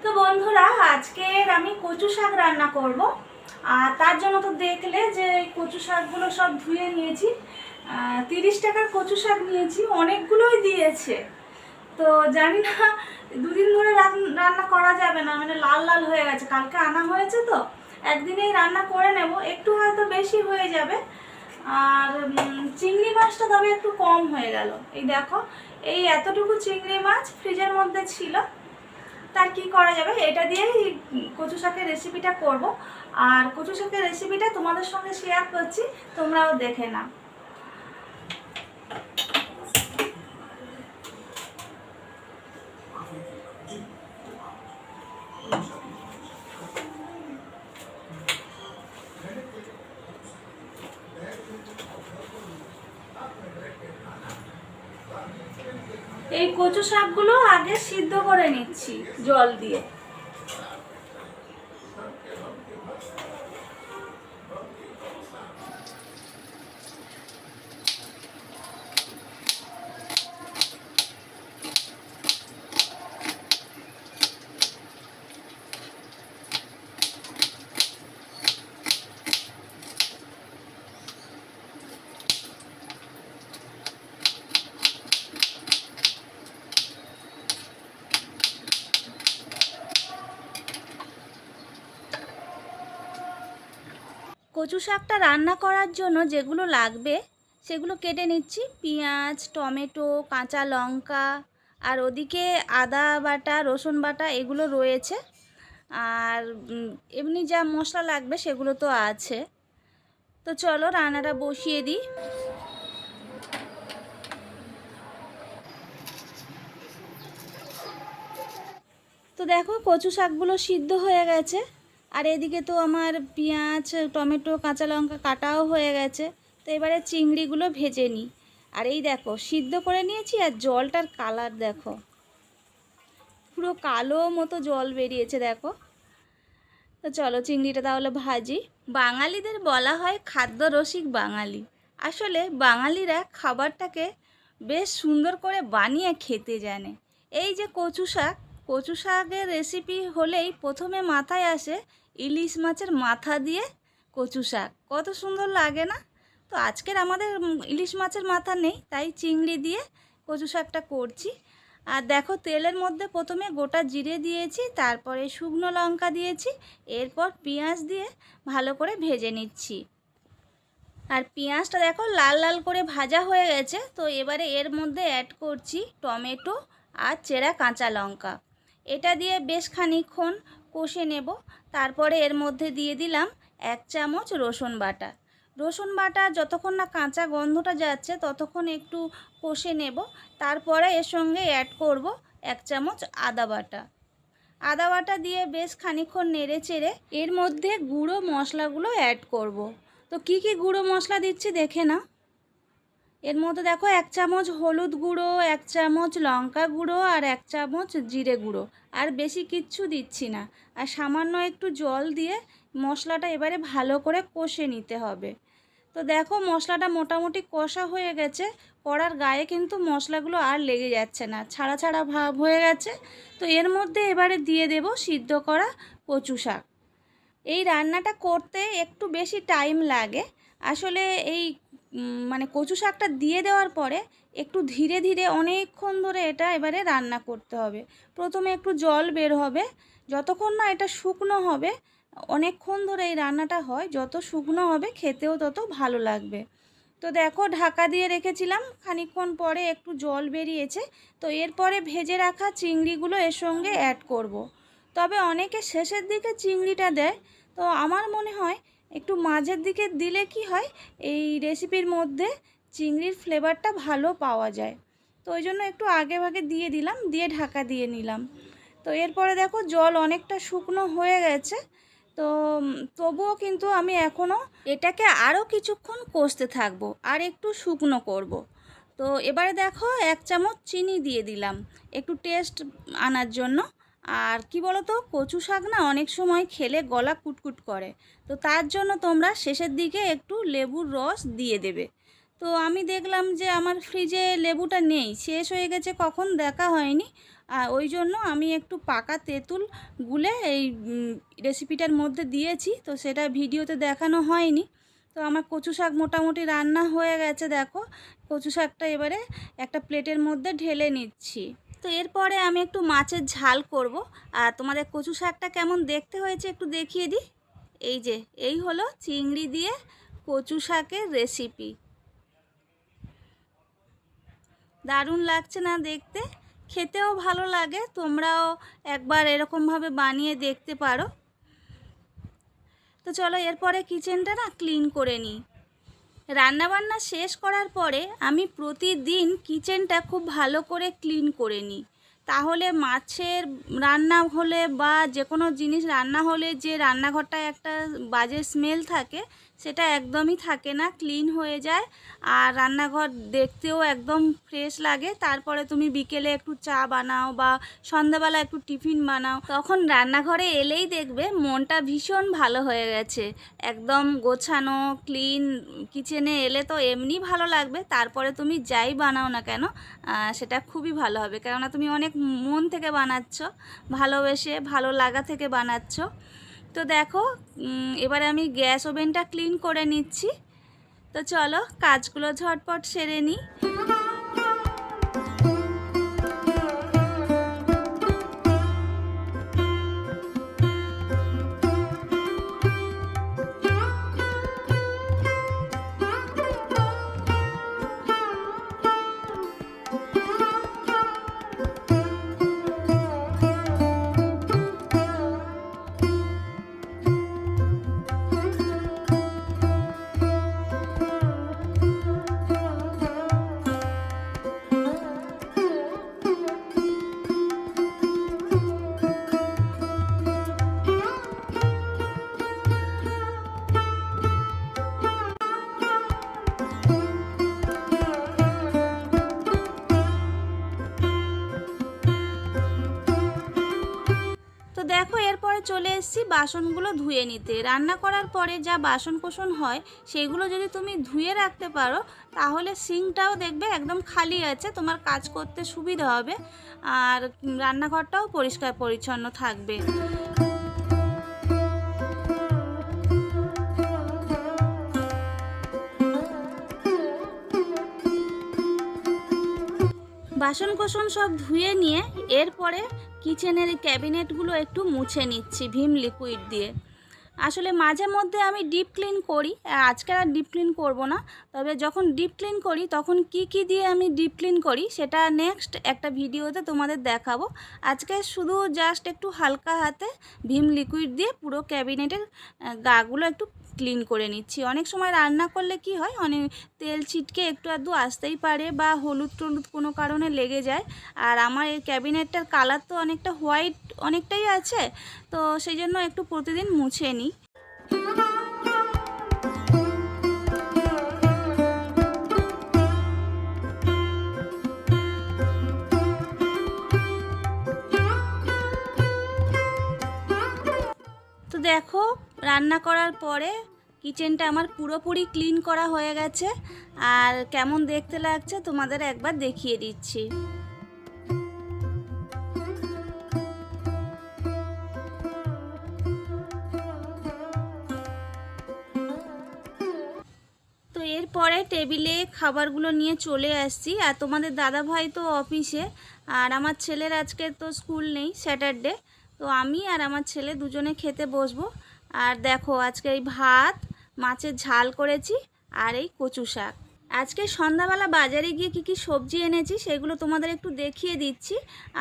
তো বন্ধুরা, আজকের আমি কচু শাক রান্না করব। আর তার জন্য তো দেখলে যে কচু শাকগুলো সব ধুয়ে নিয়েছি। 30 টাকার কচু শাক নিয়েছি, অনেকগুলোই দিয়েছে। তো জানি না, দুদিন ধরে রান্না করা যাবে না, মানে লাল লাল হয়ে গেছে। কালকে আনা হয়েছে তো একদিনেই রান্না করে নেব, একটু হয়তো বেশি হয়ে যাবে। আর চিংড়ি মাছটা তবে একটু কম হয়ে গেল। এই দেখো, এই এতটুকু চিংড়ি মাছ ফ্রিজের মধ্যে ছিল। তার কি করা যাবে, এটা দিয়েই কচু শাকের রেসিপিটা করব। আর কচু শাকের রেসিপিটা তোমাদের সঙ্গে শেয়ার করছি, তোমরাও দেখে নাও। এই কচু শাকগুলো আগে সিদ্ধ করে নিচ্ছি জল দিয়ে। কচু শাকটা রান্না করার জন্য যেগুলো লাগবে সেগুলো কেটে নিচ্ছি। পেঁয়াজ, টমেটো, কাঁচা লঙ্কা, আর ওদিকে আদা বাটা, রসুন বাটা এগুলো রয়েছে। আর এমনি যা মশলা লাগবে সেগুলো তো আছে। তো চলো রান্নাটা বসিয়ে দিই। তো দেখো, কচু শাকগুলো সিদ্ধ হয়ে গেছে। আর এদিকে তো আমার পেঁয়াজ, টমেটো, কাঁচা লঙ্কা কাটাও হয়ে গেছে। তো এবারে চিংড়িগুলো ভেজে নিই। আর এই দেখো, সিদ্ধ করে নিয়েছি, আর জলটার কালার দেখো, পুরো কালো মতো জল বেরিয়েছে দেখো। তো চলো চিংড়িটা তাহলে ভাজি। বাঙালিদের বলা হয় খাদ্য রসিক বাঙালি। আসলে বাঙালিরা খাবারটাকে বেশ সুন্দর করে বানিয়ে খেতে জানে। এই যে কচু শাক, কচু শাকের রেসিপি হলেই প্রথমে মাথায় আসে ইলিশ মাছের মাথা দিয়ে কচু শাক। কত সুন্দর লাগে না? তো আজকের আমাদের ইলিশ মাছের মাথা নেই, তাই চিংড়ি দিয়ে কচু শাকটা করছি। আর দেখো, তেলের মধ্যে প্রথমে গোটা জিরে দিয়েছি, তারপরে শুকনো লঙ্কা দিয়েছি, এরপর পেঁয়াজ দিয়ে ভালো করে ভেজে নিচ্ছি। আর পেঁয়াজটা দেখো লাল লাল করে ভাজা হয়ে গেছে। তো এবারে এর মধ্যে অ্যাড করছি টমেটো আর চেরা কাঁচা লঙ্কা। এটা দিয়ে বেশ খানিকক্ষণ কষে নেব। তারপরে এর মধ্যে দিয়ে দিলাম 1 চামচ রসুন বাটা। রসুন বাটা যতক্ষণ না কাঁচা গন্ধটা যাচ্ছে ততক্ষণ একটু কষে নেব। তারপরে এর সঙ্গে অ্যাড করব 1 চামচ আদা বাটা। আদা বাটা দিয়ে বেশ খানিকক্ষণ নেড়ে চেড়ে এর মধ্যে গুঁড়ো মশলাগুলো অ্যাড করব। তো কি কি গুঁড়ো মশলা দিচ্ছি দেখে না। এর মধ্যে দেখো 1 চামচ হলুদ গুঁড়ো, 1 চামচ লঙ্কা গুঁড়ো, আর 1 চামচ জিরে গুঁড়ো। আর বেশি কিচ্ছু দিচ্ছি না। আর সামান্য একটু জল দিয়ে মশলাটা এবারে ভালো করে কষে নিতে হবে। তো দেখো, মশলাটা মোটামুটি কষা হয়ে গেছে। কড়ার গায়ে কিন্তু মশলাগুলো আর লেগে যাচ্ছে না, ছাড়া ছাড়া ভাব হয়ে গেছে। তো এর মধ্যে এবারে দিয়ে দেব সিদ্ধ করা কচু শাক। এই রান্নাটা করতে একটু বেশি টাইম লাগে। আসলে এই মানে কচু শাকটা দিয়ে দেওয়ার পরে একটু ধীরে ধীরে অনেকক্ষণ ধরে এটা এবারে রান্না করতে হবে। প্রথমে একটু জল বের হবে, যতক্ষণ না এটা শুকনো হবে, অনেকক্ষণ ধরে এই রান্নাটা হয়, যত শুকনো হবে খেতেও তত ভালো লাগবে। তো দেখো ঢাকা দিয়ে রেখেছিলাম, খানিকক্ষণ পরে একটু জল বেরিয়েছে। তো এরপরে ভেজে রাখা চিংড়িগুলো এর সঙ্গে অ্যাড করব। তবে অনেকে শেষের দিকে চিংড়িটা দেয়, তো আমার মনে হয় একটু মাঝের দিকে দিলে কি হয়, এই রেসিপির মধ্যে চিংড়ির ফ্লেভারটা ভালো পাওয়া যায়। তো ওই জন্য একটু আগে ভাগে দিয়ে দিলাম, দিয়ে ঢাকা দিয়ে নিলাম। তো এরপরে দেখো জল অনেকটা শুকনো হয়ে গেছে। তো তবুও কিন্তু আমি এখনও এটাকে আরও কিছুক্ষণ কষতে থাকবো আর একটু শুকনো করব। তো এবারে দেখো 1 চামচ চিনি দিয়ে দিলাম একটু টেস্ট আনার জন্য। আর কি বলো তো, কচু শাক না অনেক সময় খেলে গলা কুটকুট করে, তো তার জন্য তোমরা শেষের দিকে একটু লেবুর রস দিয়ে দেবে। তো আমি দেখলাম যে আমার ফ্রিজে লেবুটা নেই, শেষ হয়ে গেছে কখন দেখা হয়নি। আর ওই জন্য আমি একটু পাকা তেঁতুল গুলে এই রেসিপিটার মধ্যে দিয়েছি, তো সেটা ভিডিওতে দেখানো হয়নি। তো আমার কচু শাক মোটামুটি রান্না হয়ে গেছে। দেখো কচু শাকটা এবারে একটা প্লেটের মধ্যে ঢেলে নিচ্ছি। তো এরপরে আমি একটু মাছের ঝাল করব। আর তোমাদের কচু শাকটা কেমন দেখতে হয়েছে একটু দেখিয়ে দিই। এই যে এই হলো চিংড়ি দিয়ে কচু শাকের রেসিপি। দারুণ লাগছে না দেখতে? খেতেও ভালো লাগে, তোমরাও একবার এরকমভাবে বানিয়ে দেখতে পারো। তো চলো এরপরে কিচেনটা না ক্লিন করে নিই। রান্নাবান্না শেষ করার পরে আমি প্রতিদিন কিচেনটা খুব ভালো করে ক্লিন করে নিই। তাহলে মাছের রান্না হলে বা যে কোনো জিনিস রান্না হলে যে রান্নাঘরটায় একটা বাজে স্মেল থাকে, সেটা একদমই থাকে না, ক্লিন হয়ে যায়। আর রান্নাঘর দেখতেও একদম ফ্রেশ লাগে। তারপরে তুমি বিকেলে একটু চা বানাও বা সন্ধ্যাবেলা একটু টিফিন বানাও, তখন রান্নাঘরে এলেই দেখবে মনটা ভীষণ ভালো হয়ে গেছে। একদম গোছানো ক্লিন কিচেনে এলে তো এমনি ভালো লাগবে, তারপরে তুমি যাই বানাও না কেন সেটা খুবই ভালো হবে, কেননা তুমি অনেক মন থেকে বানাচ্ছ, ভালোবেসে ভালো লাগা থেকে বানাচ্ছ। তো দেখো এবারে আমি গ্যাস ওভেনটা ক্লিন করে নিচ্ছি। তো চলো কাজগুলো ঝটপট সেরে নিই। তো দেখো এরপরে চলে এসেছি বাসনগুলো ধুয়ে নিতে। রান্না করার পরে যা বাসন কোসন হয় সেগুলো যদি তুমি ধুয়ে রাখতে পারো, তাহলে সিঙ্কটাও দেখবে একদম খালি আছে, তোমার কাজ করতে সুবিধা হবে আর রান্নাঘরটাও পরিষ্কার পরিচ্ছন্ন থাকবে। বাসন কোসন সব ধুয়ে নিয়ে এরপরে কিচেনের ক্যাবিনেটগুলো একটু মুছে নিচ্ছি ভিম লিকুইড দিয়ে। আসলে মাঝে মধ্যে আমি ডিপ ক্লিন করি, আজকে আর ডিপ ক্লিন করব না। তবে যখন ডিপ ক্লিন করি তখন কি দিয়ে আমি ডিপ ক্লিন করি সেটা নেক্সট একটা ভিডিওতে তোমাদের দেখাবো। আজকে শুধু জাস্ট একটু হালকা হাতে ভিম লিকুইড দিয়ে পুরো ক্যাবিনেটের গাগুলো একটু ক্লিন করে নিচ্ছি। অনেক সময় রান্না করলে কি হয়, অনেক তেল ছিটকে একটু আধটু আসতেই পারে বা হলুদ টলুদ কোনো কারণে লেগে যায়। আর আমার এই ক্যাবিনেটটার কালার তো অনেকটা হোয়াইট অনেকটাই আছে, তো সেই জন্য একটু প্রতিদিন মুছে নিই। তো দেখো রান্না করার পরে কিচেনটা আমার পুরোপুরি ক্লিন করা হয়ে গেছে। আর কেমন দেখতে লাগছে তোমাদের একবার দেখিয়ে দিচ্ছি। তো পরে টেবিলে খাবারগুলো নিয়ে চলে আসছি। আর তোমাদের দাদাভাই তো অফিসে, আর আমার ছেলের আজকে তো স্কুল নেই, স্যাটারডে। তো আমি আর আমার ছেলে দুজনে খেতে বসবো। আর দেখো আজকে এই ভাত, মাছের ঝাল করেছি আর এই কচু শাক। আজকে সন্ধ্যাবেলা বাজারে গিয়ে কী সবজি এনেছি সেগুলো তোমাদের একটু দেখিয়ে দিচ্ছি।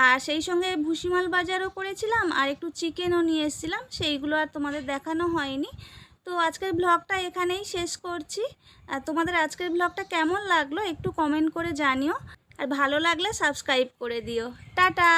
আর সেই সঙ্গে ভুসিমাল বাজারও করেছিলাম আর একটু চিকেনও নিয়ে এসেছিলাম, সেইগুলো আর তোমাদের দেখানো হয়নি। তো আজকের ব্লগটা এখানেই শেষ করছি। আর তোমাদের আজকের ব্লগটা কেমন লাগলো একটু কমেন্ট করে জানিও, আর ভালো লাগলে সাবস্ক্রাইব করে দিও। টাটা।